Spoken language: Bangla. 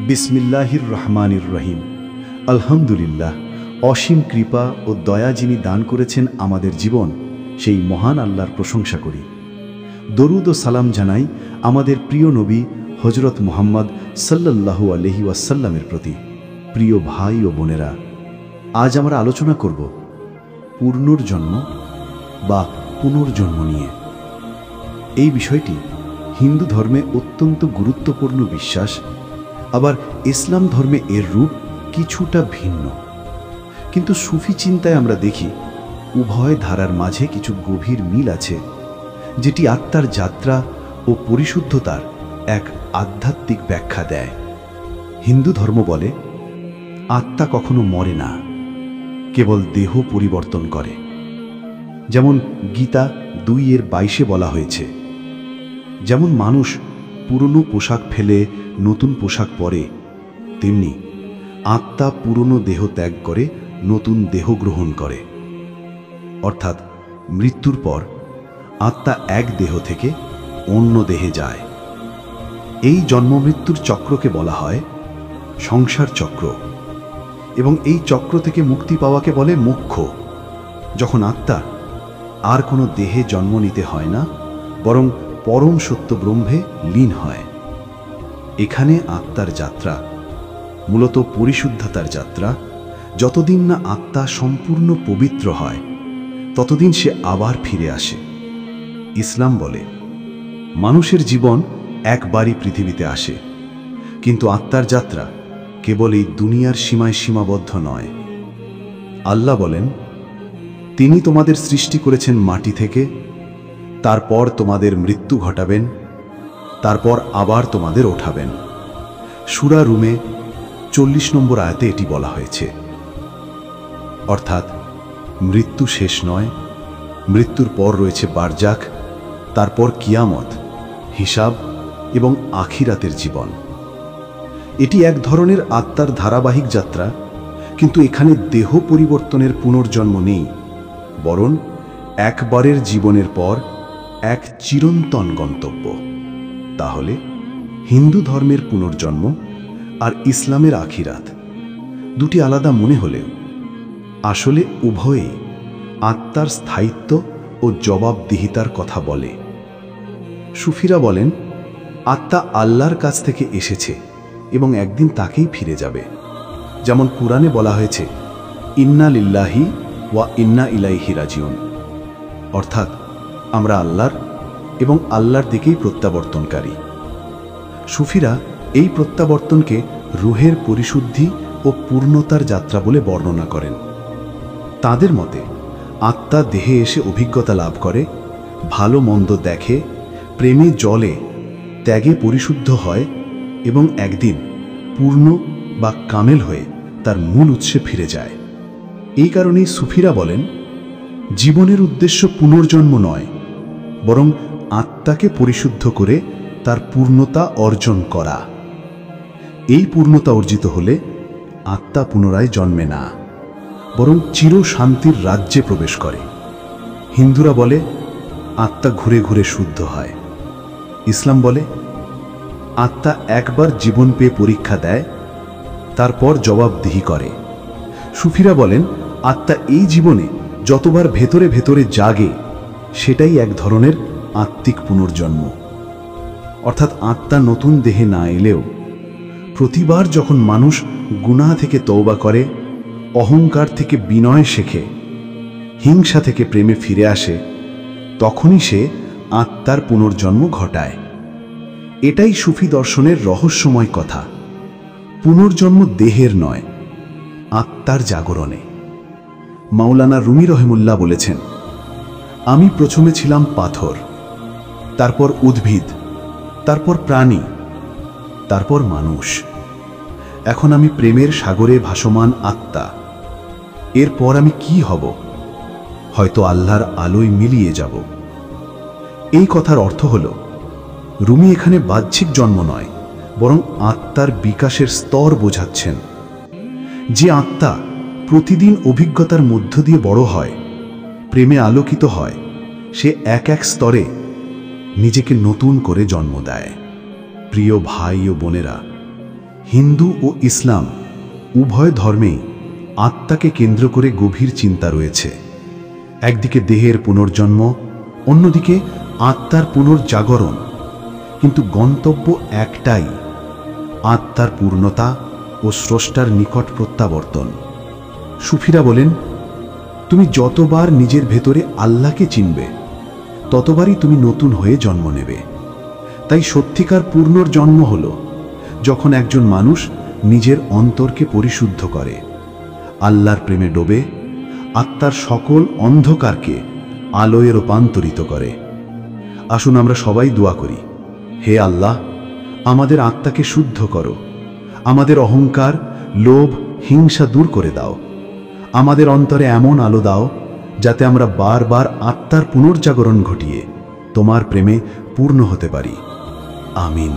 বিসমিল্লাহির রহমানির রহিম। আলহামদুলিল্লাহ, অসীম কৃপা ও দয়া যিনি দান করেছেন আমাদের জীবন, সেই মহান আল্লাহর প্রশংসা করি। দরুদ ও সালাম জানাই আমাদের প্রিয় নবী হজরত মুহাম্মদ সাল্লাল্লাহু আলাইহি ওয়াসাল্লামের প্রতি। প্রিয় ভাই ও বোনেরা, আজ আমরা আলোচনা করব পুনর্জন্ম বা পুনর্জন্ম নিয়ে। এই বিষয়টি হিন্দু ধর্মে অত্যন্ত গুরুত্বপূর্ণ বিশ্বাস, আবার ইসলাম ধর্মে এর রূপ কিছুটা ভিন্ন। কিন্তু সুফি চিন্তায় আমরা দেখি উভয় ধারার মাঝে কিছু গভীর মিল আছে, যেটি আত্মার যাত্রা ও পরিশুদ্ধতার এক আধ্যাত্মিক ব্যাখ্যা দেয়। হিন্দু ধর্ম বলে আত্মা কখনো মরে না, কেবল দেহ পরিবর্তন করে। যেমন গীতা 2:22 বলা হয়েছে, যেমন মানুষ পুরনো পোশাক ফেলে নতুন পোশাক পরে, তেমনি আত্মা পুরনো দেহ ত্যাগ করে নতুন দেহ গ্রহণ করে। অর্থাৎ মৃত্যুর পর আত্মা এক দেহ থেকে অন্য দেহে যায়। এই জন্ম মৃত্যুর চক্রকে বলা হয় সংসার চক্র, এবং এই চক্র থেকে মুক্তি পাওয়াকে বলে মোক্ষ, যখন আত্মা আর কোনো দেহে জন্ম নিতে হয় না, বরং পরম সত্য ব্রহ্মে লীন হয়। এখানে আত্মার যাত্রা মূলত পরিশুদ্ধতার যাত্রা। যতদিন না আত্মা সম্পূর্ণ পবিত্র হয়, ততদিন সে আবার ফিরে আসে। ইসলাম বলে মানুষের জীবন একবারই পৃথিবীতে আসে, কিন্তু আত্মার যাত্রা কেবল এই দুনিয়ার সীমায় সীমাবদ্ধ নয়। আল্লাহ বলেন, তিনি তোমাদের সৃষ্টি করেছেন মাটি থেকে, তারপর তোমাদের মৃত্যু ঘটাবেন, তারপর আবার তোমাদের ওঠাবেন। সূরা রুমে 40 নম্বর আয়াতে এটি বলা হয়েছে। অর্থাৎ মৃত্যু শেষ নয়, মৃত্যুর পর রয়েছে বারজাখ, তারপর কিয়ামত, হিসাব এবং আখিরাতের জীবন। এটি এক ধরনের আত্মার ধারাবাহিক যাত্রা, কিন্তু এখানে দেহ পরিবর্তনের পুনর্জন্ম নেই, বরং একবারের জীবনের পর এক চিরন্তন গন্তব্য। তাহলে হিন্দু ধর্মের পুনর্জন্ম আর ইসলামের আখিরাত দুটি আলাদা মনে হলেও আসলে উভয়েই আত্মার স্থায়িত্ব ও জবাবদিহিতার কথা বলে। সুফিরা বলেন, আত্মা আল্লাহর কাছ থেকে এসেছে এবং একদিন তাকেই ফিরে যাবে। যেমন কুরআনে বলা হয়েছে, ইন্না লিল্লাহি ওয়া ইন্না ইলাইহি রাজিউন, অর্থাৎ আমরা আল্লাহর এবং আল্লাহর দিকেই প্রত্যাবর্তনকারী। সুফিরা এই প্রত্যাবর্তনকে রুহের পরিশুদ্ধি ও পূর্ণতার যাত্রা বলে বর্ণনা করেন। তাদের মতে আত্মা দেহে এসে অভিজ্ঞতা লাভ করে, ভালো মন্দ দেখে, প্রেমে জ্বলে, ত্যাগে পরিশুদ্ধ হয় এবং একদিন পূর্ণ বা কামেল হয়ে তার মূল উৎসে ফিরে যায়। এই কারণেই সুফিরা বলেন, জীবনের উদ্দেশ্য পুনর্জন্ম নয়, বরং আত্মাকে পরিশুদ্ধ করে তার পূর্ণতা অর্জন করা। এই পূর্ণতা অর্জিত হলে আত্মা পুনরায় জন্মে না, বরং চির শান্তির রাজ্যে প্রবেশ করে। হিন্দুরা বলে আত্মা ঘুরে ঘুরে শুদ্ধ হয়। ইসলাম বলে আত্মা একবার জীবন পেয়ে পরীক্ষা দেয়, তারপর জবাবদিহি করে। সুফিরা বলেন আত্মা এই জীবনে যতবার ভেতরে ভেতরে জাগে, সেটাই এক ধরনের আত্মিক পুনর্জন্ম। অর্থাৎ আত্মা নতুন দেহে না এলেও প্রতিবার যখন মানুষ গুনাহ থেকে তওবা করে, অহংকার থেকে বিনয় শেখে, হিংসা থেকে প্রেমে ফিরে আসে, তখনই সে আত্মার পুনর্জন্ম ঘটায়। এটাই সুফি দর্শনের রহস্যময় কথা। পুনর্জন্ম দেহের নয়, আত্মার জাগরণে। মাওলানা রুমি রহিমুল্লাহ বলেছেন, আমি প্রথমে ছিলাম পাথর, তারপর উদ্ভিদ, তারপর প্রাণী, তারপর মানুষ। এখন আমি প্রেমের সাগরে ভাসমান আত্মা। এরপর আমি কি হব? হয়তো আল্লাহর আলোয় মিলিয়ে যাব। এই কথার অর্থ হল, রুমি এখানে বাহ্যিক জন্ম নয়, বরং আত্মার বিকাশের স্তর বোঝাচ্ছেন। যে আত্মা প্রতিদিন অভিজ্ঞতার মধ্য দিয়ে বড় হয়, প্রেমে আলোকিত হয়, সে এক এক স্তরে নিজেকে নতুন করে জন্ম দেয়। প্রিয় ভাই ও বোনেরা, হিন্দু ও ইসলাম উভয় ধর্মেই আত্মাকে কেন্দ্র করে গভীর চিন্তা রয়েছে। একদিকে দেহের পুনর্জন্ম, অন্যদিকে আত্মার পুনর্জাগরণ, কিন্তু গন্তব্য একটাই, আত্মার পূর্ণতা ও স্রষ্টার নিকট প্রত্যাবর্তন। সুফিরা বলেন, তুমি যতবার নিজের ভেতরে আল্লাহকে চিনবে, ততবারই তুমি নতুন হয়ে জন্ম নেবে। তাই সত্যিকার পুনর্জন্ম হল যখন একজন মানুষ নিজের অন্তরকে পরিশুদ্ধ করে, আল্লাহর প্রেমে ডোবে, আত্মার সকল অন্ধকারকে আলোয় রূপান্তরিত করে। আসুন আমরা সবাই দোয়া করি, হে আল্লাহ, আমাদের আত্মাকে শুদ্ধ করো, আমাদের অহংকার, লোভ, হিংসা দূর করে দাও, আমাদের অন্তরে এমন আলো দাও যাতে আমরা বারবার আত্মার পুনর্জাগরণ ঘটিয়ে তোমার প্রেমে পূর্ণ হতে পারি। আমিন।